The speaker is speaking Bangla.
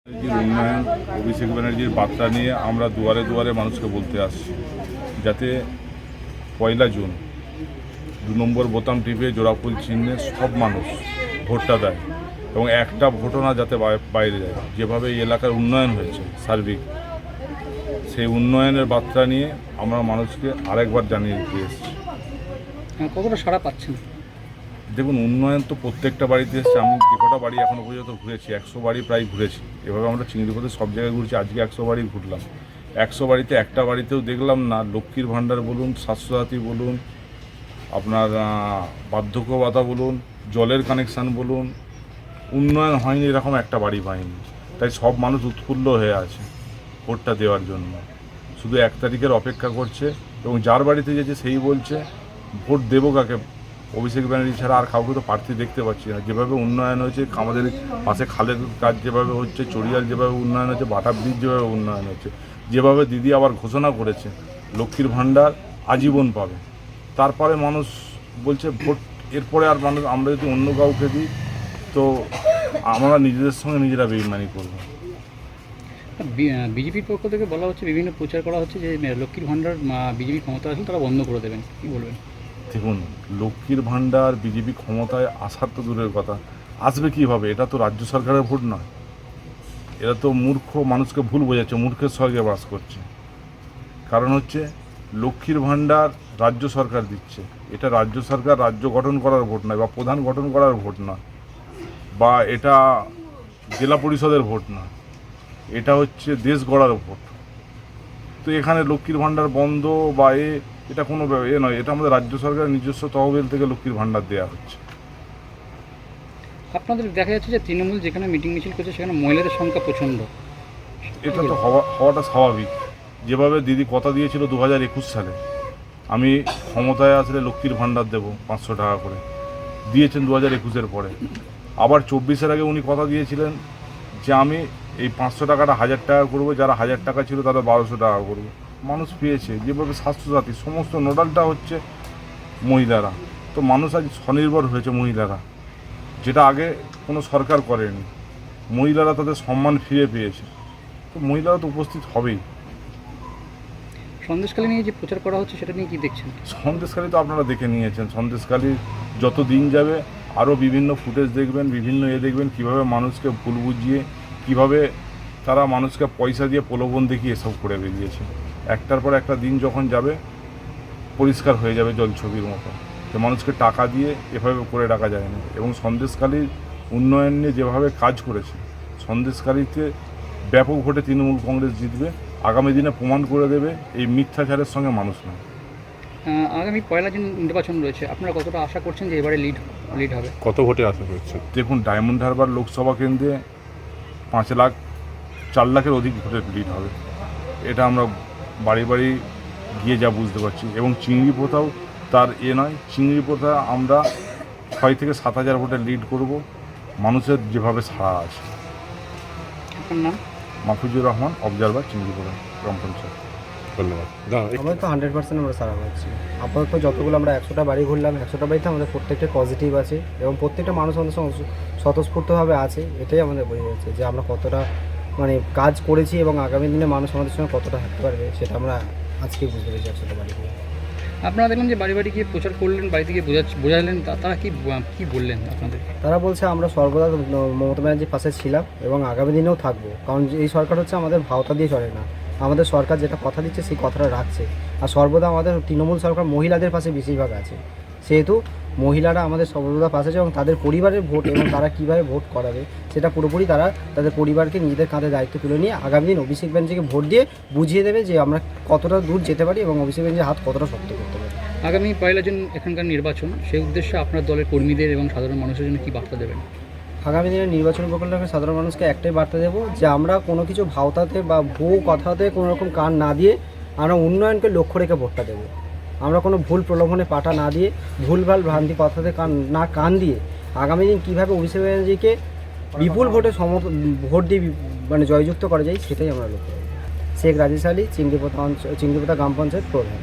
উন্নয়ন অভিষেক ব্যানার্জির বার্তা নিয়ে আমরা দুয়ারে দুয়ারে মানুষকে বলতে আসছি যাতে 1 জুন 2 নম্বর বোতাম টিপে জোড়াফুল চিহ্নে সব মানুষ ভোটটা দেয় এবং একটা ভোটও না যাতে বাইরে যায়। যেভাবে এই এলাকার উন্নয়ন হয়েছে সার্বিক, সেই উন্নয়নের বার্তা নিয়ে আমরা মানুষকে আরেকবার জানিয়ে দিতে এসেছি। কতটা সাড়া পাচ্ছেন? দেখুন, উন্নয়ন তো প্রত্যেকটা বাড়িতে এসছে। আমি যে কটা বাড়ি এখনও পর্যন্ত ঘুরেছি 100 বাড়ি প্রায় ঘুরেছি। এভাবে আমরা চিংড়িপথে সব জায়গায় ঘুরছি। আজকে 100 বাড়ি ঘুরলাম। 100 বাড়িতে একটা বাড়িতেও দেখলাম না লক্ষ্মীর ভাণ্ডার বলুন, স্বাস্থ্যসাথী বলুন, আপনার বার্ধক্য ভাতা বলুন, জলের কানেকশান বলুন, উন্নয়ন হয়নি এরকম একটা বাড়ি পাইনি। তাই সব মানুষ উৎফুল্ল হয়ে আছে ভোটটা দেওয়ার জন্য, শুধু 1 তারিখের অপেক্ষা করছে। এবং যার বাড়িতে যেছে সেই বলছে ভোট দেবো কাকে, অভিষেক ব্যানার্জি ছাড়া আর কাউকে তো প্রার্থী দেখতে পাচ্ছি না। যেভাবে উন্নয়ন হয়েছে, আমাদের পাশে খালের কাজ যেভাবে হচ্ছে, চড়িয়াল যেভাবে উন্নয়ন হচ্ছে, বাটা ব্রিজ যেভাবে উন্নয়ন হচ্ছে, যেভাবে দিদি আবার ঘোষণা করেছে লক্ষ্মীর ভাণ্ডার আজীবন পাবে, তারপরে মানুষ বলছে ভোট এরপরে আর মানুষ আমরা যদি অন্য কাউকে দিই তো আমরা নিজেদের সঙ্গে নিজেরা বেইমানি করবো। বিজেপির পক্ষ থেকে বলা হচ্ছে, বিভিন্ন প্রচার করা হচ্ছে যে লক্ষ্মীর ভাণ্ডার বিজেপি ক্ষমতা আসলে তারা বন্ধ করে দেবেন, কী বলবেন? দেখুন, লক্ষ্মীর ভাণ্ডার বিজেপি ক্ষমতায় আসার তো দূরের কথা, আসবে কীভাবে? এটা তো রাজ্য সরকারের ভোট নয়। এরা তো মূর্খ মানুষকে ভুল বোঝাচ্ছে, মূর্খের স্বর্গে বাস করছে। কারণ হচ্ছে লক্ষ্মীর ভাণ্ডার রাজ্য সরকার দিচ্ছে, এটা রাজ্য সরকার রাজ্য গঠন করার ভোট নয়, বা প্রধান গঠন করার ভোট নয়, বা এটা জেলা পরিষদের ভোট নয়, এটা হচ্ছে দেশ গড়ার ভোট। তো এখানে লক্ষ্মীর ভাণ্ডার বন্ধ বা এটা কোনো নয়, এটা আমাদের রাজ্য সরকারের নিজস্ব তহবিল থেকে লক্ষ্মীর ভাণ্ডার দেওয়া হচ্ছে। আপনাদের দেখা যাচ্ছে যে তৃণমূল যেখানে মিটিং মিছিল করছে সেখানে মহিলাদের সংখ্যা প্রচণ্ড। এটা তো হওয়াটা স্বাভাবিক। যেভাবে দিদি কথা দিয়েছিল 2021 সালে, আমি ক্ষমতায় আসলে লক্ষ্মীর ভাণ্ডার দেবো 500 টাকা করে, দিয়েছেন 2021-এর পরে। আবার 24-এর আগে উনি কথা দিয়েছিলেন যে আমি এই 500 টাকাটা 1000 টাকা করবো, যারা 1000 টাকা ছিল তারা 1200 টাকা করবো। মানুষ পেয়েছে। যেভাবে স্বাস্থ্যসাথী সমস্ত নোডালটা হচ্ছে মহিলারা, তো মানুষ আজ স্বনির্ভর হয়েছে মহিলারা, যেটা আগে কোনো সরকার করেনি। মহিলারা তাদের সম্মান ফিরে পেয়েছে, তো মহিলারা তো উপস্থিত হবেই। সন্দেশখালী নিয়ে যে প্রচার করা হচ্ছে সেটা নিয়ে কী দেখছেন? সন্দেশখালী তো আপনারা দেখে নিয়েছেন। সন্দেশখালী যত দিন যাবে আরও বিভিন্ন ফুটেজ দেখবেন, বিভিন্ন দেখবেন কীভাবে মানুষকে ভুল বুঝিয়ে, কীভাবে তারা মানুষকে পয়সা দিয়ে প্রলোভন দেখিয়ে এসব করে বেরিয়েছে। একটার পর একটা দিন যখন যাবে পরিষ্কার হয়ে যাবে জলছবির মতো, যে মানুষকে টাকা দিয়ে এভাবে করে রাখা যায় না। এবং সন্দেশখালীর উন্নয়ন নিয়ে যেভাবে কাজ করেছে, সন্দেশখালীতে ব্যাপক ভোটে তৃণমূল কংগ্রেস জিতবে। আগামী দিনে প্রমাণ করে দেবে এই মিথ্যাচারের সঙ্গে মানুষ নয়। আগামী 1 জুন নির্বাচন রয়েছে, আপনারা কতটা আশা করছেন যে এবারে লিড হবে? কত ভোটে আশা করছেন? দেখুন, ডায়মন্ড হারবার লোকসভা কেন্দ্রে 4 লাখের অধিক ভোটের লিড হবে। এটা আমরা বাড়ি বাড়ি গিয়ে যা বুঝতে পারছি। এবং চিংড়িপোতাও তার নয়, চিংড়িপোতা আমরা 6 থেকে 7 হাজার ভোটের লিড করব, মানুষের যেভাবে সাড়া আছে। আপনার নাম? মাহফুজুর রহমান, অবজারভার, চিংড়িপোতা গ্রাম পঞ্চায়েত। ধন্যবাদ। আমরা তো 100% আমরা সারা পাচ্ছি। আপাতত যতগুলো আমরা 100টা বাড়ি ঘুরলাম, 100টা বাড়িতে আমাদের প্রত্যেকটা পজিটিভ আছে এবং প্রত্যেকটা মানুষ আমাদের সঙ্গে স্বতঃস্ফূর্তভাবে আছে। এটাই আমাদের বোঝা যাচ্ছে যে আমরা কতটা কাজ করেছি এবং আগামী দিনে মানুষ আমাদের সঙ্গে কতটা থাকতে পারবে সেটা আমরা আজকেই বুঝতে পেরেছি 100টা বাড়ি ঘুরে। আপনারা দেখলাম যে বাড়ি বাড়ি গিয়ে প্রচার করলেন, বাড়িতে গিয়ে বোঝালেন, তারা কি বললেন আপনাদের? তারা বলছে আমরা সর্বদা মমতা ব্যানার্জির পাশে ছিলাম এবং আগামী দিনেও থাকবো, কারণ এই সরকার হচ্ছে আমাদের ভাওতা দিয়ে চলে না। আমাদের সরকার যেটা কথা দিচ্ছে সেই কথাটা রাখছে। আর সর্বদা আমাদের তৃণমূল সরকার মহিলাদের পাশে বেশিরভাগ আছে, সেহেতু মহিলারা আমাদের সর্বদা পাশে আছে এবং তাদের পরিবারের ভোট এবং তারা কীভাবে ভোট করাবে সেটা পুরোপুরি তারা তাদের পরিবারকে নিজেদের কাঁধে দায়িত্ব তুলে নিয়ে আগামী দিন অভিষেক ব্যানার্জিকে ভোট দিয়ে বুঝিয়ে দেবে যে আমরা কতটা দূর যেতে পারি এবং অভিষেক ব্যানার্জির হাত কতটা শক্ত করতে পারি। আগামী 1 জুন এখানকার নির্বাচন, সেই উদ্দেশ্যে আপনার দলের কর্মীদের এবং সাধারণ মানুষের জন্য কী বার্তা দেবেন? আগামী দিনে নির্বাচন প্রকল্পে সাধারণ মানুষকে একটাই বার্তা দেবো যে আমরা কোনো কিছু ভাওতাতে বা ভুয়ো কথাতে কোনো রকম কান না দিয়ে আমরা উন্নয়নকে লক্ষ্য রেখে ভোটটা দেবো। আমরা কোনো ভুল প্রলোভনে পাটা না দিয়ে, ভুলভাল ভ্রান্তি কথাতে কান দিয়ে আগামী দিন কীভাবে অভিষেক ব্যানার্জিকে বিপুল ভোটে ভোট দিয়ে জয়যুক্ত করা যায় সেটাই আমরা লক্ষ্য করব। শেখ রাজেশ আলী, চিংড়িপোতা গ্রাম পঞ্চায়েত প্রধান।